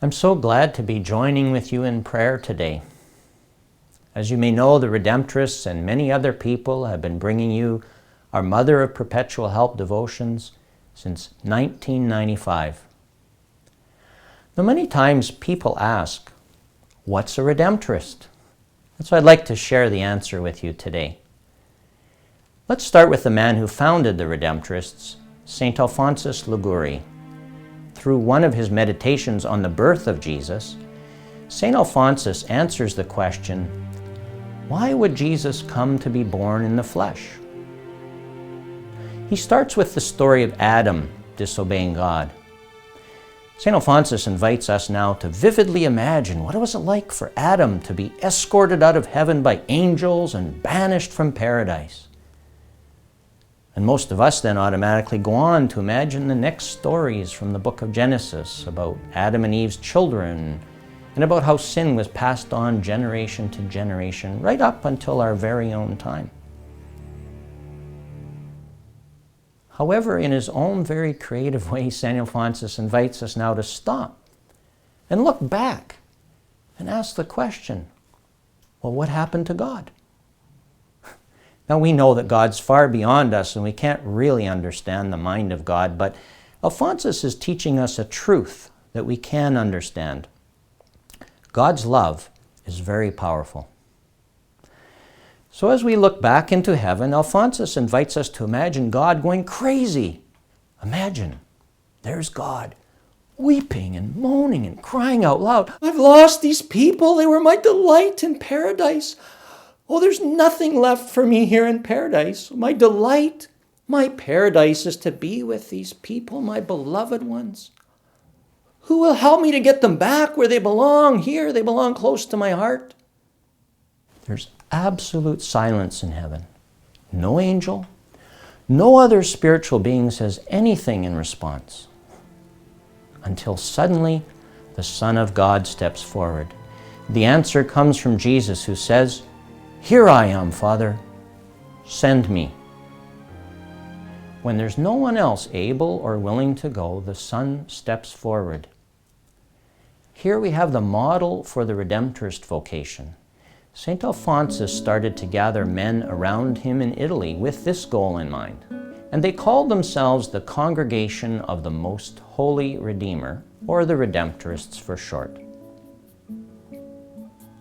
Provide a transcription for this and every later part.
I'm so glad to be joining with you in prayer today. As you may know, the Redemptorists and many other people have been bringing you our Mother of Perpetual Help devotions since 1995. Now, many times people ask, what's a Redemptorist? And so I'd like to share the answer with you today. Let's start with the man who founded the Redemptorists, St. Alphonsus Liguori. Through one of his meditations on the birth of Jesus, St. Alphonsus answers the question, why would Jesus come to be born in the flesh? He starts with the story of Adam disobeying God. St. Alphonsus invites us now to vividly imagine what it was like for Adam to be escorted out of heaven by angels and banished from paradise. And most of us then automatically go on to imagine the next stories from the book of Genesis about Adam and Eve's children and about how sin was passed on generation to generation right up until our very own time. However, in his own very creative way, St. Alphonsus invites us now to stop and look back and ask the question, well, what happened to God? Now, we know that God's far beyond us and we can't really understand the mind of God, but Alphonsus is teaching us a truth that we can understand. God's love is very powerful. So as we look back into heaven, Alphonsus invites us to imagine God going crazy. Imagine, there's God, weeping and moaning and crying out loud, I've lost these people, they were my delight in paradise. Oh, there's nothing left for me here in paradise. My delight, my paradise is to be with these people, my beloved ones. Who will help me to get them back where they belong? Here, they belong close to my heart. There's absolute silence in heaven. No angel, no other spiritual being says anything in response. Until suddenly, the Son of God steps forward. The answer comes from Jesus, who says, here I am, Father, send me. When there's no one else able or willing to go, the Son steps forward. Here we have the model for the Redemptorist vocation. St. Alphonsus started to gather men around him in Italy with this goal in mind. And they called themselves the Congregation of the Most Holy Redeemer, or the Redemptorists for short.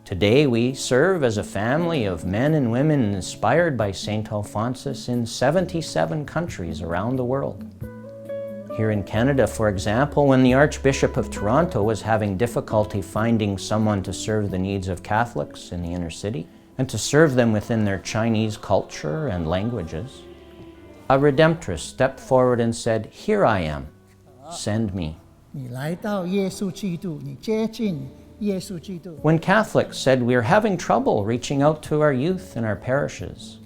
Today we serve as a family of men and women inspired by St. Alphonsus in 77 countries around the world. Here in Canada, for example, when the Archbishop of Toronto was having difficulty finding someone to serve the needs of Catholics in the inner city and to serve them within their Chinese culture and languages, a Redemptorist stepped forward and said, here I am, send me. When Catholics said we are having trouble reaching out to our youth in our parishes,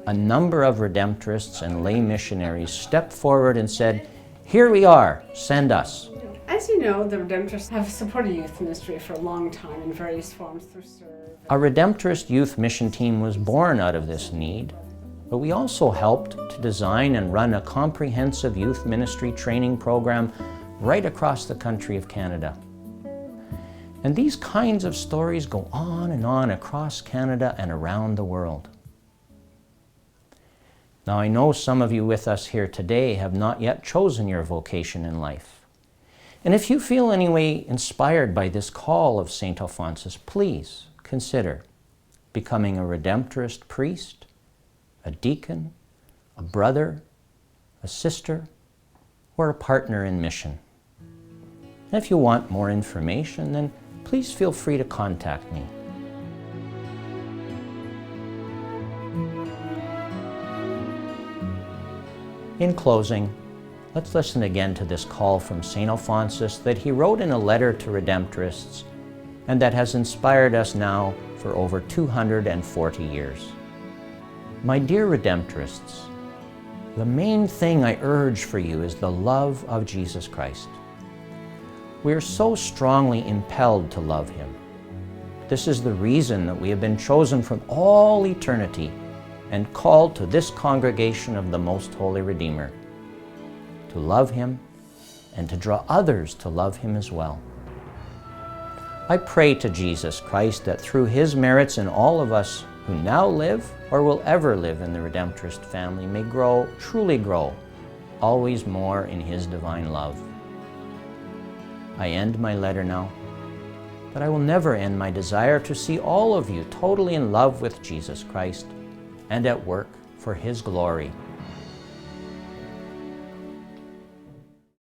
a number of Redemptorists and lay missionaries stepped forward and said, here we are, send us. As you know, the Redemptorists have supported youth ministry for a long time in various forms through serve. A Redemptorist youth mission team was born out of this need, but we also helped to design and run a comprehensive youth ministry training program right across the country of Canada. And these kinds of stories go on and on across Canada and around the world. Now, I know some of you with us here today have not yet chosen your vocation in life. And if you feel any way inspired by this call of St. Alphonsus, please consider becoming a Redemptorist priest, a deacon, a brother, a sister, or a partner in mission. And if you want more information, then please feel free to contact me. In closing, let's listen again to this call from St. Alphonsus that he wrote in a letter to Redemptorists and that has inspired us now for over 240 years. My dear Redemptorists, the main thing I urge for you is the love of Jesus Christ. We are so strongly impelled to love Him. This is the reason that we have been chosen from all eternity and called to this congregation of the Most Holy Redeemer, to love Him and to draw others to love Him as well. I pray to Jesus Christ that through His merits in all of us who now live or will ever live in the Redemptorist family may grow, truly grow, always more in His divine love. I end my letter now, but I will never end my desire to see all of you totally in love with Jesus Christ and at work for His glory.